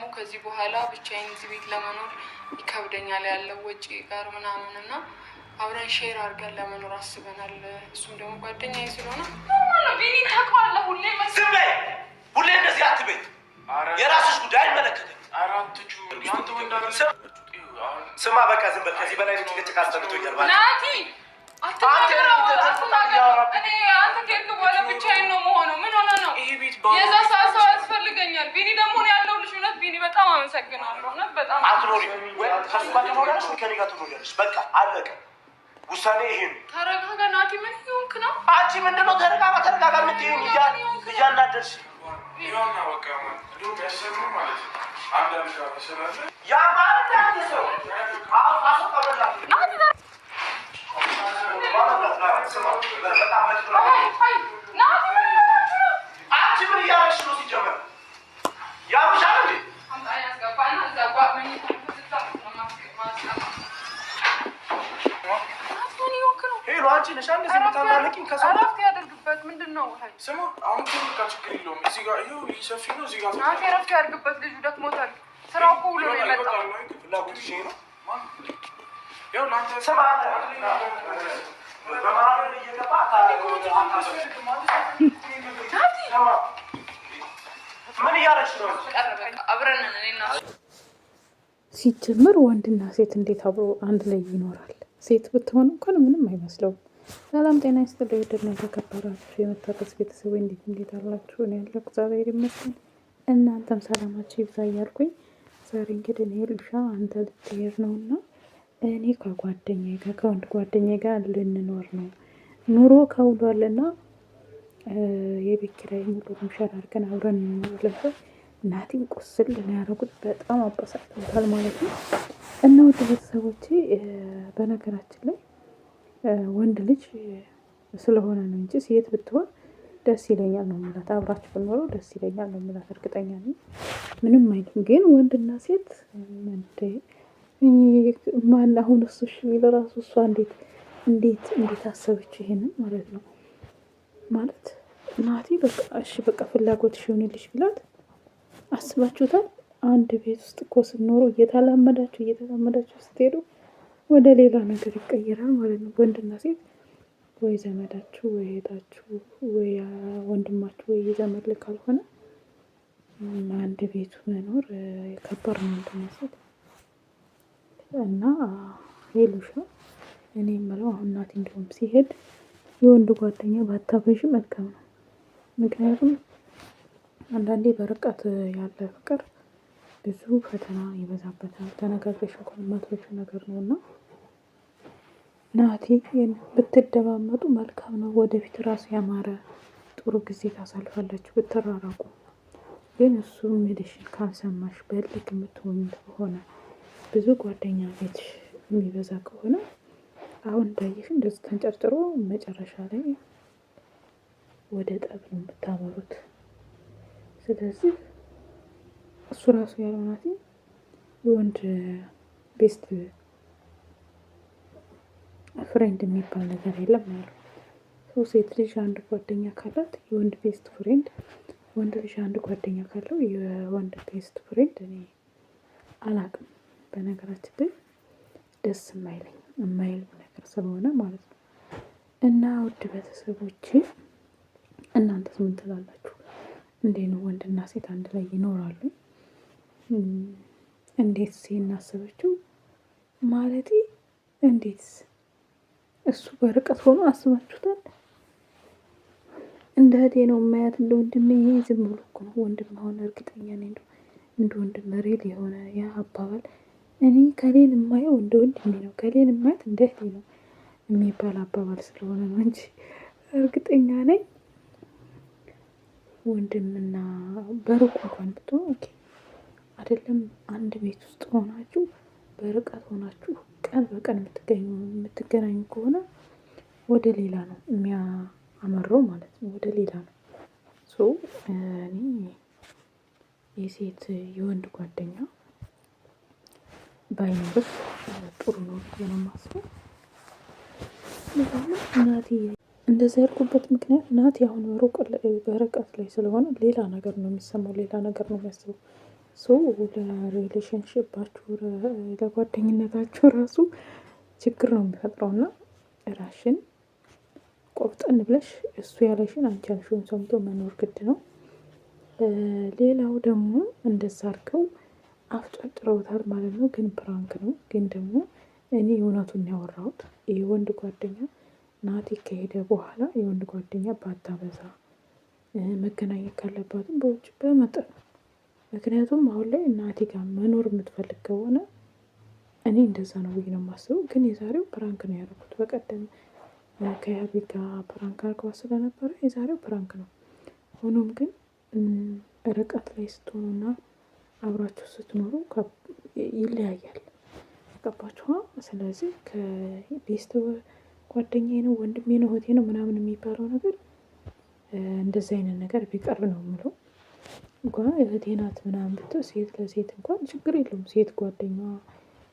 ደግሞ ከዚህ በኋላ ብቻዬን እዚህ ቤት ለመኖር ይከብደኛል ያለው ወጪ ጋር ምናምን እና አብረን ሼር አድርገን ለመኖር አስበናል። እሱም ደግሞ ጓደኛዬ ስለሆነ ቢኒ ታውቀዋለህ። ሁሌ እንደዚህ አትበይ። የራስሽ ጉዳይ አይመለከትም። ስማ በቃ ዝም በል። ከዚህ በላይ ጭቅጭቅ አስጠልቶኛል። ናቲ አንተ ከሄድክ በኋላ ብቻዬን ነው የምሆነው። ምን ሆነ ነው? የዛ ሰው ያስፈልገኛል። ቢኒ ደግሞ ያለው ልጅ እውነት ቢኒ በጣም አመሰግናለሁ። እውነት በጣም አትኖሪም ወይ ከሱ ጋር ትኖሪያለሽ ወይ ከእኔ ጋር ትኖሪያለሽ? በቃ አለቀ። ውሳኔ ይሄ ነው። ተረጋጋ ናቲ። ምን ይሆንክ ነው? አንቺ ምንድን ነው ተረጋጋ የምትይኝ? እያናደርሽ ይኸውና በቃ እንደውም ያሰብነው ማለት ነው አንዳንድ ጋር መሰላለ ያ ማለት አንተ ሰው ያደርግበት ምንድን ነው? ስማ አሁን ትልቃ ችግር የለውም። እዚህ ጋር ይኸው ሰፊ ነው። እዚህ ጋር ረፍት ያድርግበት። ልጁ ደክሞታል። ስራው እኮ ውሎ ነው የመጣው። ፍላጎትሽ ይሄ ነው? ይኸው ለአንተ ምን እያደረግሽ ነው? አብረን ሲጀምር ወንድና ሴት እንዴት አብሮ አንድ ላይ ይኖራል? ሴት ብትሆን እንኳን ምንም አይመስለውም። ሰላም ጤና ይስጥልኝ። ውድና የተከበራችሁ የመታገስ ቤተሰብ እንዴት አላችሁ? እኔ ያለሁ እግዚአብሔር ይመስገን። እናንተም ሰላማችሁ ይብዛ እያልኩኝ ዛሬ እንግዲህ እኔ ሉሻ አንተ ልትሄድ ነው እና እኔ ከወንድ ጓደኛዬ ጋር ልንኖር ነው። ኑሮ ከውሏልና የቤት ኪራይ ሙሉ ሸር አድርገን አብረን እንኖራለን። እናቴን ቁስል ነው ያደረጉት። በጣም አበሳጭቶታል ማለት ነው። እና ውድ ቤተሰቦቼ በነገራችን ላይ ወንድ ልጅ ስለሆነ ነው እንጂ ሴት ብትሆን ደስ ይለኛል ነው የምላት። አብራችሁ ብንኖረው ደስ ይለኛል ነው የምላት። እርግጠኛ ነኝ ምንም አይልም። ግን ወንድና ሴት ማን አሁን እሱ እሺ ቢል እራሱ እሷ እንዴት አሰበች ይሄንን ማለት ነው። ማለት እናቴ በቃ እሺ በቃ ፍላጎትሽ ይሁንልሽ ቢላት አስባችሁታል? አንድ ቤት ውስጥ እኮ ስትኖሩ እየተላመዳችሁ ስትሄዱ ወደ ሌላ ነገር ይቀየራል ማለት ነው። ወንድና ሴት ወይ ዘመዳችሁ ወይ እህታችሁ ወይ ወንድማችሁ ወይ ዘመድ ካልሆነ አንድ ቤቱ መኖር ከባድ ነው። ወንድና ሴት እና ሄሉሻ እኔ የምለው አሁን እናቴ እንደውም ሲሄድ የወንድ ጓደኛ ባታበዥ መልካም ነው። ምክንያቱም አንዳንዴ በርቀት ያለ ፍቅር ብዙ ፈተና ይበዛበታል። ተነጋግረሽ እንኳን የማትረሺው ነገር ነው እና ናቲ ብትደማመጡ መልካም ነው። ወደፊት ራሱ ያማረ ጥሩ ጊዜ ታሳልፋላችሁ ብትራራቁ። ግን እሱ ሜዲሽን ካልሰማሽ በልክ የምትሆኝ ከሆነ ብዙ ጓደኛ ቤትሽ የሚበዛ ከሆነ አሁን እንዳየሽ እንደዚህ ተንጨርጭሮ መጨረሻ ላይ ወደ ጠብ ነው የምታመሩት። ስለዚህ እሱ ራሱ ያለው ናቲ የወንድ ቤስት ፍሬንድ የሚባል ነገር የለም ያለው። ሴት ልጅ አንድ ጓደኛ ካላት የወንድ ቤስት ፍሬንድ፣ ወንድ ልጅ አንድ ጓደኛ ካለው የወንድ ቤስት ፍሬንድ እኔ አላቅም። በነገራችን ላይ ደስ የማይል ነገር ስለሆነ ማለት ነው። እና ውድ ቤተሰቦቼ እናንተስ ምን ትላላችሁ? እንዴት ነው ወንድና ሴት አንድ ላይ ይኖራሉ? እንዴት እናሰበችው ማለቴ እንዴት እሱ በርቀት ሆኖ አስባችሁታል? እንደ እህቴ ነው የማያት እንደ ወንድሜ። ይሄ ዝም ብሎ እኮ ነው ወንድም ሆነ እርግጠኛ ነኝ እንደ ወንድም ሪል የሆነ ያ አባባል እኔ ከሌን የማየው እንደ ወንድሜ ነው፣ ከሌን የማያት እንደ እህቴ ነው የሚባል አባባል ስለሆነ ነው እንጂ እርግጠኛ ነኝ ወንድምና በሩቅ እንኳን ብትሆኑ ኦኬ አይደለም። አንድ ቤት ውስጥ ሆናችሁ በርቀት ሆናችሁ ቀን በቀን የምትገናኙ ከሆነ ወደ ሌላ ነው የሚያመራው ማለት ነው። ወደ ሌላ ነው። እኔ የሴት የወንድ ጓደኛ ባይኖርስ ጥሩ ነው ብዬ ነው የማስበው። እናቴ እንደዛ ያልኩበት ምክንያት ናቲ አሁን በርቀት ላይ ስለሆነ ሌላ ነገር ነው የሚሰማው፣ ሌላ ነገር ነው የሚያስበው። ለሪሌሽንሽባችሁ ለጓደኝነታችሁ ራሱ ችግር ነው የሚፈጥረው እና ራሽን ቆፍጠን ብለሽ እሱ ያለሽን አንቺ ያልሽውን ሰምቶ መኖር ግድ ነው። ሌላው ደግሞ እንደዛ አድርገው አፍጨርጭረውታል ማለት ነው። ግን ፕራንክ ነው። ግን ደግሞ እኔ እውነቱን ያወራሁት የወንድ ጓደኛ ናቲ ከሄደ በኋላ የወንድ ጓደኛ ባታበዛ፣ መገናኘት ካለባትም በውጭ በመጠኑ። ምክንያቱም አሁን ላይ ናቲ ጋር መኖር የምትፈልግ ከሆነ እኔ እንደዛ ነው ብዬ ነው የማስበው። ግን የዛሬው ፕራንክ ነው ያደረኩት። በቀደም ከያቤ ጋር ፕራንክ አድርገዋ ስለነበረ የዛሬው ፕራንክ ነው። ሆኖም ግን ርቀት ላይ ስትሆኑና አብራችሁ ስትኖሩ ይለያያል። ገባችኋ? ስለዚህ ከቤስት ጓደኛዬ ነው ወንድሜ ነው እህቴ ነው ምናምን የሚባለው ነገር እንደዚህ አይነት ነገር ቢቀርብ ነው የምለው። እንኳን እህቴ ናት ምናምን ብትል ሴት ለሴት እንኳን ችግር የለውም። ሴት ጓደኛዋ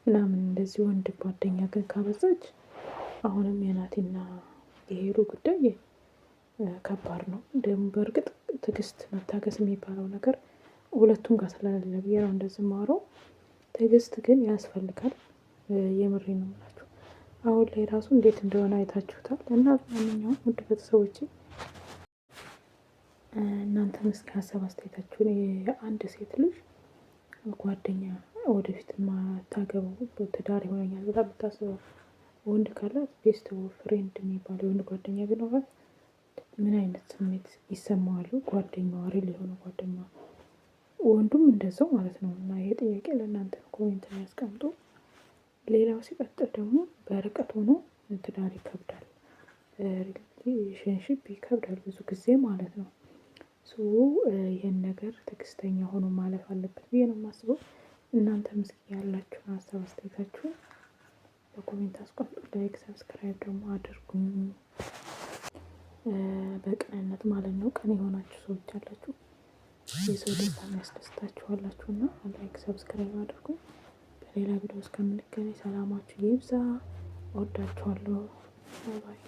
ምናምን እንደዚህ ወንድ ጓደኛ ግን ካበዛች አሁንም የናቲና የሄሉ ጉዳይ ከባድ ነው። ደግሞ በእርግጥ ትዕግስት መታገስ የሚባለው ነገር ሁለቱም ጋር ስለሌለ ብዬ ነው እንደዚህ የማወራው። ትዕግስት ግን ያስፈልጋል። የምሬ ነው የምላችሁ። አሁን ላይ ራሱ እንዴት እንደሆነ አይታችሁታል። እና ማንኛውም ውድ ቤተሰቦቼ እናንተም እስኪ ሀሳብ አስተያየታችሁን የአንድ ሴት ልጅ ጓደኛ ወደፊት ማታገባው ትዳር ይሆነኛል ብላ የምታስበው ወንድ ካላት ቤስት ፍሬንድ የሚባለው የወንድ ጓደኛ ቢኖራት ምን አይነት ስሜት ይሰማዋል? ጓደኛዋ ሪል የሆነ ጓደኛዋ ወንዱም እንደዛው ማለት ነው። እና ይሄ ጥያቄ ለእናንተ ኮሜንት ላይ ያስቀምጡ። ሌላው ሲቀጥል ደግሞ በርቀት ሆኖ ትዳር ይከብዳል፣ ሪሌሽንሺፕ ይከብዳል ብዙ ጊዜ ማለት ነው። ይህን ነገር ትዕግስተኛ ሆኖ ማለፍ አለበት ብዬ ነው የማስበው። እናንተም እስኪ ያላችሁን ሀሳብ አስተያየታችሁን በኮሜንት አስቀምጡ። ላይክ ሰብስክራይብ ደግሞ አድርጉኝ። በቅንነት ማለት ነው። ቅን የሆናችሁ ሰዎች አላችሁ፣ የሰው ደስታ ያስደስታችኋላችሁ እና ላይክ ሰብስክራይብ አድርጉኝ። በሌላ ቪዲዮ እስከምንገናኝ ሰላማችሁ ይብዛ። እወዳችኋለሁ። ባይ ባይ።